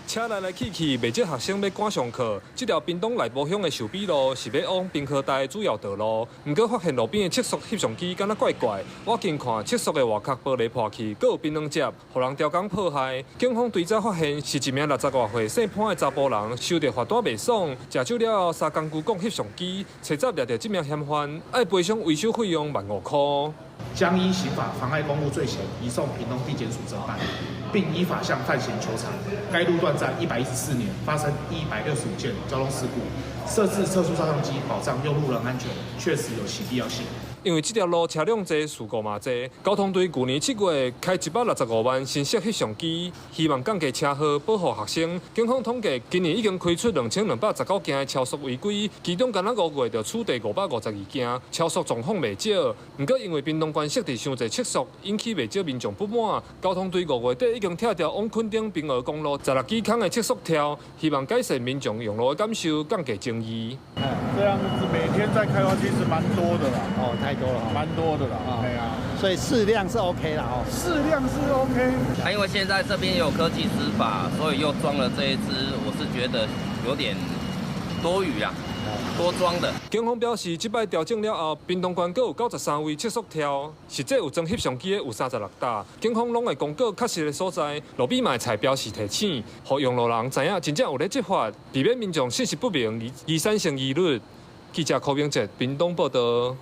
车来来去去，未少学生要赶上课。这条屏东内部乡的寿比路是要往屏科大的主要道路，不过发现路边的测速摄像机敢若怪怪。我近看测速的外壳玻璃破去，搁有槟榔汁，互人雕工破坏。警方追查发现是一名60多岁姓潘的查甫人，收到罚单袂爽，吃酒了3工具讲摄像机，查查掠到这名嫌犯，爱赔偿维修费用15000块。
将依刑法妨碍公务罪嫌移送屏东地检署侦办，并依法向犯嫌求偿。该路段在114年发生165件交通事故，设置测速照相机保障用路人安全，确实有其必要性。
因为这条路车辆多，事故嘛多，交通队去年7月开165万新设摄像机，希望降低车祸，保护学生。警方统计，今年已经开出2219件的超速违规，其中敢若5月就处第552件，超速状况未少。不过因为屏东县设置伤侪测速，引起未少民众不满。交通队5月底已经拆掉往垦丁平和公路16支坑的测速条，希望改善民众用路的感受，降低争议。
这样子每天在开发其实蛮多的啦。哦，太多了，蛮多的啦。对啊，所以适量是 OK 啦。哦，适量是 OK。
因为现在这边也有科技执法，所以又装了这一支，我是觉得有点多余啊。 多装的。
警方表示，这摆调整了后，屏东县各有93位测速条，实际有装摄像机的有36台。警方拢会公告确实的所在，路边嘛会采标示提醒，让用路人知影真正有咧执法，避免民众信息不明而产生疑虑。记者柯明哲，屏东报道。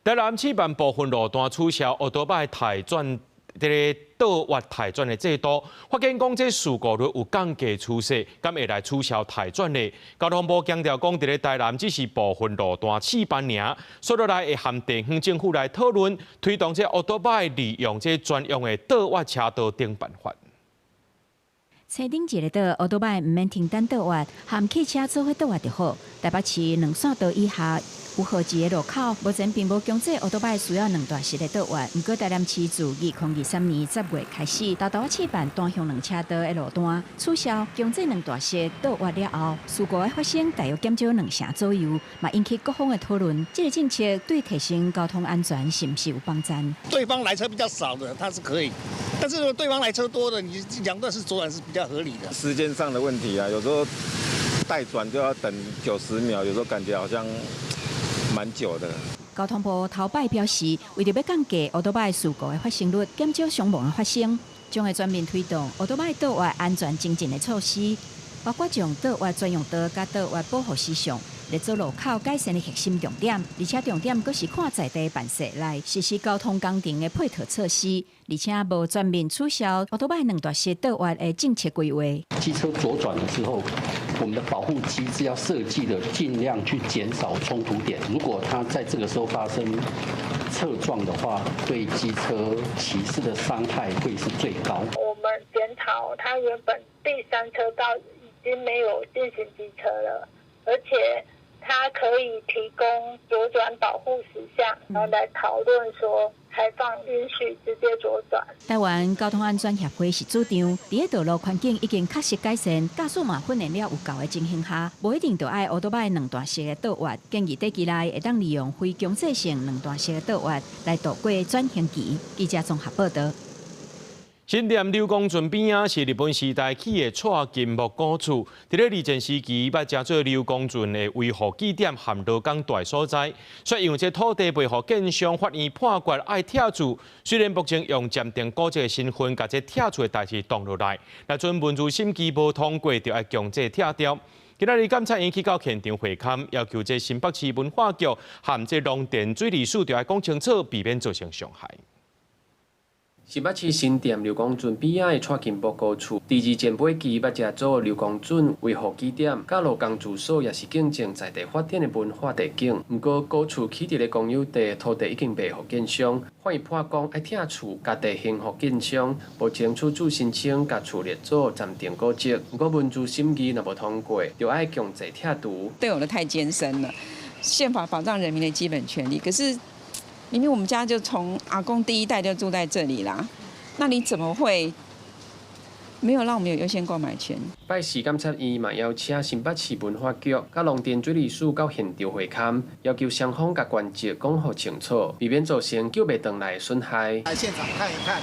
台南市办部分路段取消奥多拜台转。 这个倒挖台转的制度，发现讲这事故率有降低趋势，敢会来取消台转呢？交通部强调讲，这个台南只是部分路段试办尔，所以来会和地方政府来讨论，推动这奥多拜利用这专用的倒挖车道等办法。
车顶一个岛，奥多摆唔免停等倒滑，含汽车做伙倒滑就好。台北市2线道以下有号志的路口，目前并无强制奥多摆需要2段式的倒滑。不过台南市自2023年10月开始，豆豆试办单向2车道的路段取消强制2段式倒滑了后，事故的发生大约减少2成左右，嘛引起各方的讨论。这个政策对提升交通安全是不是有帮助？
对方来车比较少的，它是可以；但是如果对方来车多的，你2段式左转是比较合理的。
时间上的问题啊，有时候待转就要等90秒，有时候感觉好像蛮久的。
交通部头摆表示，为着要降低奥多摆事故的发生率，减少伤亡的发生，将会全面推动奥多摆倒滑安全精进的措施，包括将倒滑专用道甲倒滑保护事项列做路口改善的核心重点，而且重点阁是看在地办事来实施交通工程的配套措施，而且无全面取消奥多摆2段式倒滑的政策规划。
机车左转的时候，我们的保护机制要设计的尽量去减少冲突点。如果它在这个时候发生侧撞的话，对机车骑士的伤害会是最高。
我们检讨，它原本第3车道已经没有进行机车了，而且它可以提供左转保护事项，然后来讨论说开放允许直接左转。
台湾交通安全协会是主张，在道路环境已经确实改善，驾驶嘛训练了有够的情形下，无一定就爱奥多摆2段式的倒滑。建议短期内会当利用非强制性2段式的倒滑来度过转型期。记者综合报道。
新店柳公圳边啊，是日本时代起的蔡金木古厝。伫咧二战时期，捌加做柳公圳的维护据点含罗岗大所在。却因为这土地被互建商法院判决爱拆除，虽然目前用鉴定古迹的身份，甲这拆除的代志挡落来，但准文字审计无通过，就要强制拆掉。今仔日检察院去到现场会勘，要求这新北市文化局含这龙电水利署就要讲清楚，避免造成伤害。
新北市新店柳公圳边仔的蔡金木古厝，第2前辈期捌接做柳公圳维护据点，甲罗岗住所也是竞争在地发展的文化地景。不过，古厝起伫咧公有地，土地已经被福建商法院判讲爱拆除，家地还福建商，目前处主申请甲厝列做暂定古迹。不过文字审议若无通过，就爱强制拆除。
对我的太艰深了，宪法保障人民的基本权利，可是。明明我们家就从阿公第1代就住在这里啦，那你怎么会没有让我们有优先购买权？
拜市检察院嘛邀请新北市文化局、甲龙电水利署到现场会勘，要求双方甲原则讲好清楚，避免造成救袂回来的损害。
来现场看一看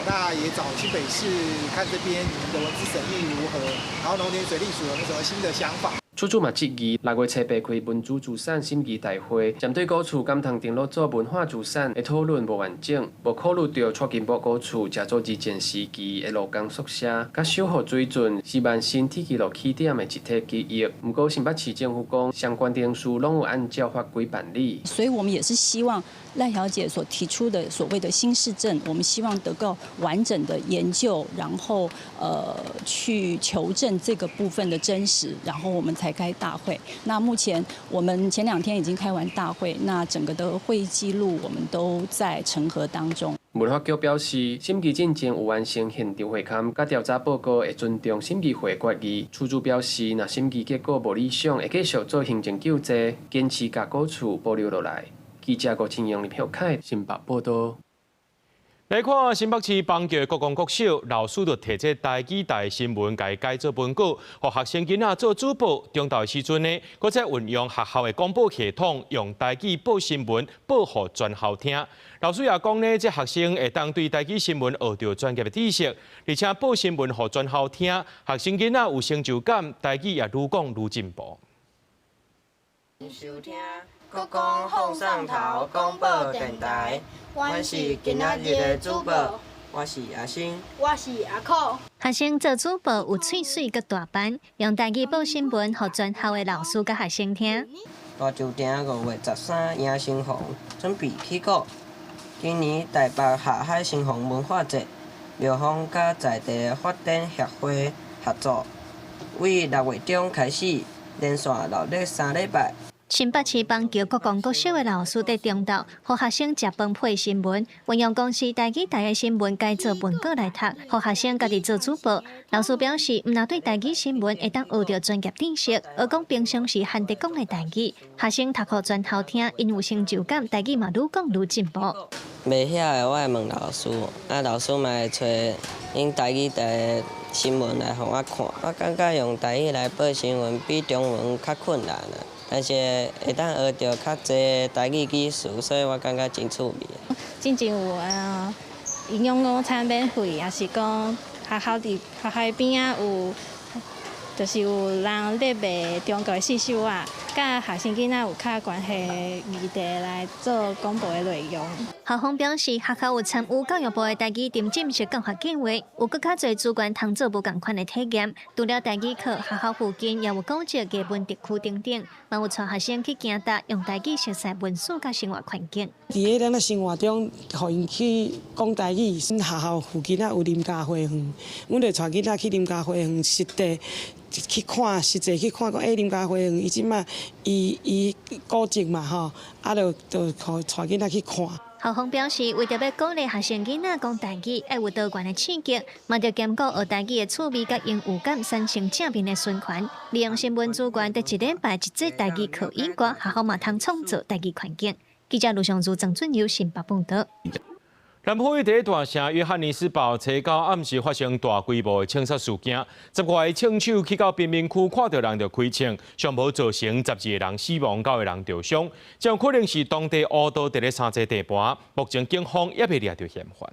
那也找新北市看这边的文字审议如何，然后龙电水利署有没有什么新的想法？
出处嘛质疑6月7日开文主资产审议大会，针对古厝敢通登录做文化资产的讨论无完整，无考虑到蔡金木古厝借做2战时期的罗岗宿舍，甲守护水准是万新铁基路起点的一体记忆。不过新北市政府讲，相关定数拢有按照法规办理。
所以我们也是希望赖小姐所提出的所谓的新市政，我们希望得到完整的研究，然后去求证这个部分的真实，然后我们才开大会。那目前我们前2天已经开完大会，那整个的会议记录我们都在审核当中。
文化局表示，审议进程有完成现场会勘，甲调查报告会尊重审议会决议。处主表示，若审议结果无理想，会继续做行政救济，坚持甲古厝保留落来。记者郭清阳、李票凯新北报道。
来看新北市邦桥国公国小老师就摕这台语台新闻改做文稿，互学生囡仔做主播。中昼时阵呢，搁再运用学校的广播系统，用台语报新闻，报互全校听。老师也讲呢，这学生会当对台语新闻学到专业的知识，而且报新闻互全校听，学生囡仔有成就感，台语也愈讲愈进步。
收听国公放上头广播电台，阮是今仔日的主播，我是阿星，
我是阿酷。学生做主播有喙水佮大班，用台语报新闻，互全校的老师佮学生听。
大周定5月13迎新凤准备起鼓。今年台北下海新凤文化节，庙方甲在地发展协会合作，为6月中开始，连续6日3礼拜。
新北市邦桥国公国小的老师在中昼，和学生食饭配新闻，运用公司台语台的新闻改做文稿来读，和学生家己做主播。老师表示，毋但对台语新闻会当学到专业知识，而讲平常时罕得讲的台语，学生读课全好听，因有成就感，台语嘛愈讲愈进步。
袂晓的我会问老师，老师嘛会找因台语台新闻来互我看。我感觉用台语来报新闻比中文较困难啦。但是会当学到较侪台语语词，所以我感觉真趣味。
真正有营养午餐免费，也是讲学校边啊有，就是有人咧卖中国的四手啊，甲学生囡仔有较关系的议题来做广播的内容。
校方表示，学校有参与教育部的台语沉浸式教学计划，有更较侪资源通做无同款的体验。除了台语课，学校附近也有组织艺文特区等等，嘛有带学生去行达用台语熟悉文史甲生活环境。
伫咱的生活中，互因去讲台语。学校附近啊有林家花园，阮就带囡仔去林家花园实地去看，实际去看讲，林家花园伊即马伊古迹嘛吼，就带囡仔去看。
校方表示，为着要鼓励学生囡仔讲台语，要有多元的刺激，嘛着兼顾学台语的趣味甲英语感，产生正面的循环。利用新闻资源，在一礼拜一节台语课以外，学校嘛通创造台语环境。记者卢尚珠、郑俊佑新北报道。
南非第一大城约翰尼斯堡初九暗时发生大规模的枪杀事件，10外枪手去到贫民区，看到人就开枪，上无造成12个人死亡，9个人受伤，这可能是当地乌道伫咧三座地盘，目前警方也未抓到嫌犯。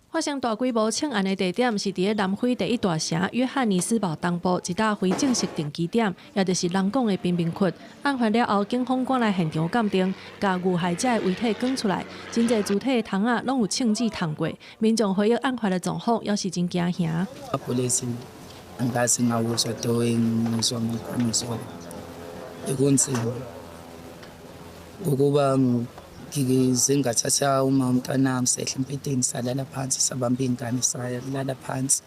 发生大规模枪案的地点是伫咧南非第一大城约翰尼斯堡东部一搭非正式定居点，也就是人讲的贫民区。案发了后，警方赶来现场鉴定，将遇害者的遗体卷出来，真侪主体的窗仔拢有枪支烫过。民众回忆案发的状况，也是真惊吓。
Kikizinga thatha uma umntanami sehla embhedeni salala phansi sabamba iy'ngane salala phansi。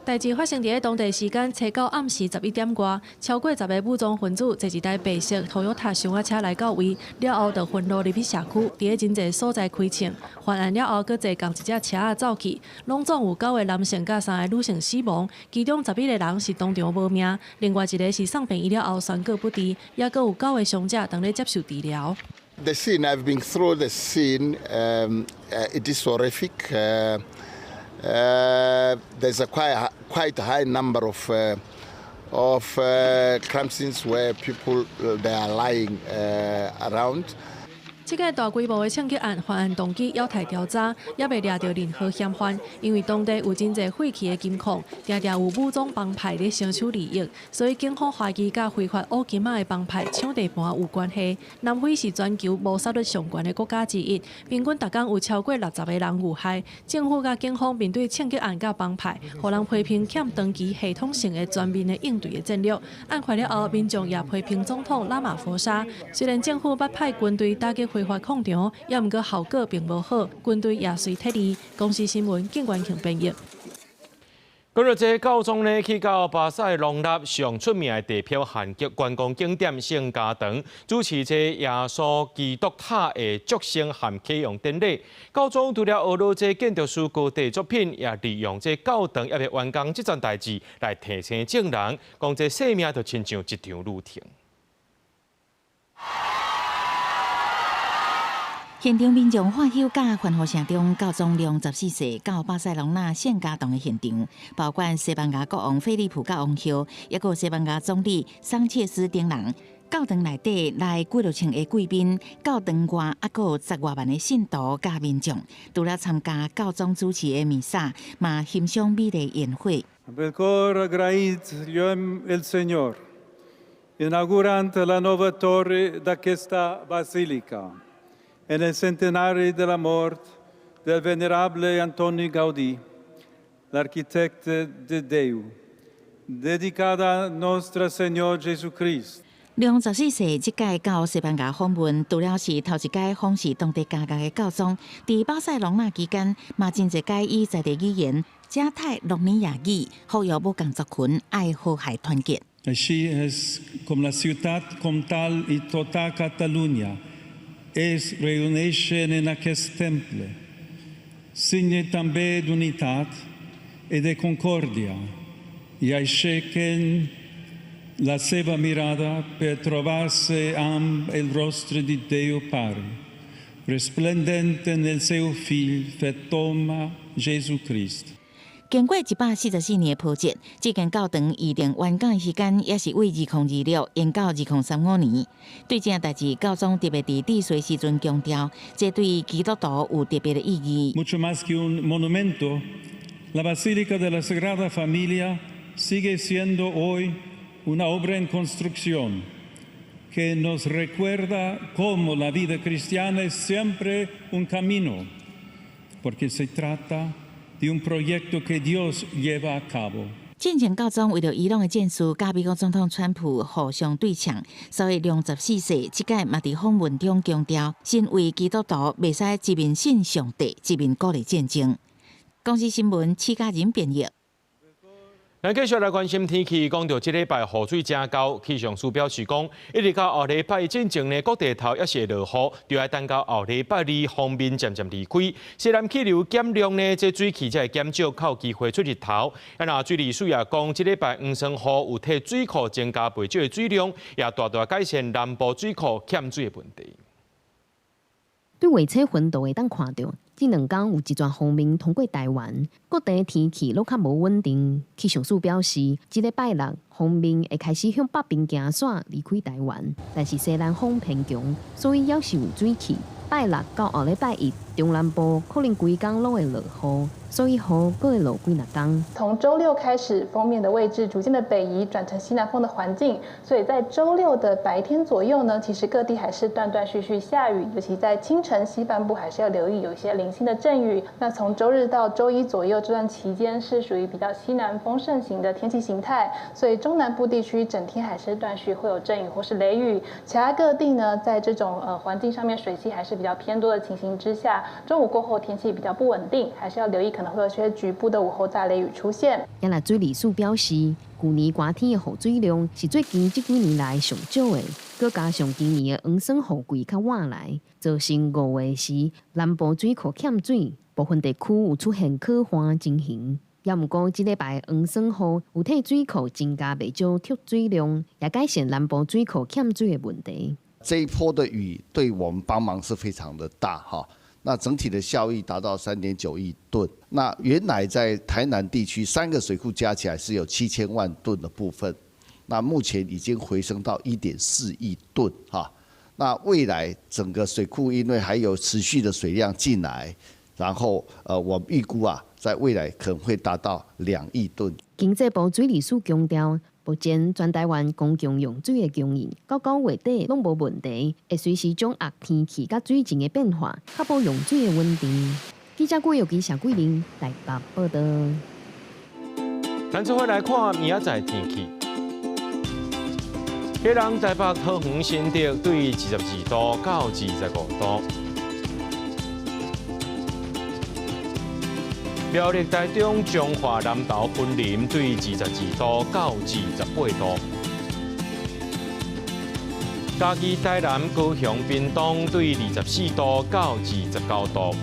代志发生伫当地时间初九暗时11点外，超过10个武装分子坐一台白色Toyota商仔车来到位，了后就混入入去社区，伫咧真侪所在开枪。犯案了后，搁坐共一只车仔走去，拢总有9个男性甲3个女性死亡，其中11个人是当场无命，另外一个是送病医了后宣告不治，也搁有9个伤者当咧接受治疗。
The scene, I've been through the scene. It is horrific. There's a quite high number of crime scenes where people they are lying around.
这个大规模的枪击案犯案动机要待调查，也未抓到任何嫌犯，因为当地有真侪废弃的金矿，常常有武装帮派咧相抢利益，所以警方怀疑甲非法乌金仔的帮派抢地盘有关系。南非是全球谋杀率上悬的国家之一，平均每天有超过60个人遇害。政府甲警方面对枪击案甲帮派，互人批评欠长期系统性的全面的应对的战略。案发了后，民众也批评总统拉马福沙，虽然政府捌派军队打击非法抗场，也毋过效果并无好，军队也随撤离。公司新闻景元庆编译。
今日这教宗呢去到巴塞隆纳上出名的地标韩国观光景点圣家堂，主持这耶稣基督塔的祝圣函启用典礼。教宗除了学到这建筑师高地作品，也利用这教堂也未完工这件代志来提醒众人，讲这生命就亲像一场旅程。
现场民众欢喜甲欢呼声中，教宗利用14世到巴塞隆纳圣家堂的现场，包括西班牙国王菲利普甲王后，也有西班牙总理桑切斯等人。教堂内底来几落千个贵宾，教堂外还有10多万的信徒甲民众，除了参加教宗主持的弥撒，嘛欣赏美丽宴会。
Inaugurante la nuova torre da questa basilica e nel centenario della morte del venerabile Antoni Gaudì, l'architetto di Deu, dedicata a Nostro Signore Gesù Cristo.
利14世这届到西班牙访问，除了是头一届访视当地家教的教宗，伫巴塞隆纳期间，嘛真侪届以在地语言加泰罗尼亚语，呼吁母共族群爱和谐团结。
Així es com la ciutat comtal i tota Catalunya es reuneixen en aquest temple, signe també d'unitat i de concòrdia, i aixequen la seva mirada per trobar-se amb el rostre de Déu Pare, resplendent en el seu Fill fet home, Jesucrist.
经过144年的铺设，这间教堂预定完工的时间也是为2026延到2035年。对这件代志，教宗特别伫致辞时阵强调，这对基督徒有特别的意义。
Mucho más que un monumento, la Basílica de la Sagrada Familia sigue siendo hoy una obra en construcción que nos recuerda cómo la vida cristiana es siempre un camino, porque se trata de un proyecto que Dios lleva a cabo.
进前教宗为了伊朗的战事，甲美国总统川普互相对呛，所以良14世即届嘛伫访问中强调，身为基督徒袂使一面信上帝，一面鼓励战争。公司新闻戚家人编译。
咱继续来关心天气，讲到这礼拜雨水正高，气象署表示讲，一直到后礼拜进前呢，各地头也是会落雨，就要等到后礼拜2方面渐渐离开。西南气流减量呢，这水汽才会减少，较有机会出日头。那水利署也讲，这礼拜黄山河有替水库增加不少的水量，也大大改善南部水库欠水的问题。
对画册云图会当看到，这2天有一串锋面通过台湾，各地天气都较无稳定。气象署表示，这礼拜6锋面会开始向北边行线离开台湾，但是西南风偏强，所以还是有水汽。拜6到后礼拜1，中南部可能规天拢会落雨，所以雨阁会落几2天。
从周6开始，锋面的位置逐渐的北移，转成西南风的环境，所以在周6的白天左右呢，其实各地还是断断续续下雨，尤其在清晨西半部还是要留意有一些零星的阵雨。那从周日到周1左右这段期间是属于比较西南风盛行的天气形态，所以中南部地区整天还是断续会有阵雨或是雷雨。其他各地呢，在这种环境上面水汽还是比较偏多的情形之下，中午过后天气比较不稳定，还是要留意可能会有些局部的午后大雷雨出现。
也来水利署表示，去年寒天的雨水量是最近这几年来上少的，佮加上今年的黄霜雨季较晚来，造成5月时南部水库欠水，部分地区有出现可旱情形。也毋过，这礼拜黄霜雨有替水库增加不少蓄水量，也改善南部水库欠水的问题。
这一波的雨对我们帮忙是非常的大哈。那整体的效益达到3.9亿吨。那原来在台南地区3个水库加起来是有7000万吨的部分，那目前已经回升到1.4亿吨哈。那未来整个水库因为还有持续的水量进来，然后我们预估啊，在未来可能会达到2亿吨。
经济部水利署强调，目前全台湾公共用水的供应到9月底拢无问题，会随时掌握天气甲水情的变化，确保用水的稳定。记者郭玉琪、谢桂玲台北报道。
咱做伙来看明仔载天气。黑龙台北桃园新竹对22度到25度。苗栗台中彰化南投云林对22度到28度。嘉义台南高雄屏东对24度到29度。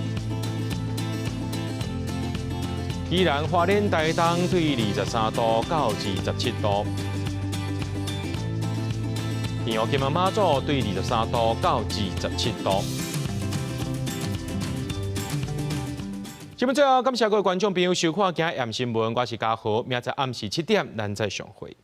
宜兰花莲台东对23度到27度。平湖金门马祖对23度到27度。节目最后，感谢各位观众朋友收看今日夜新闻，我是嘉豪，明仔暗时7点咱再相会。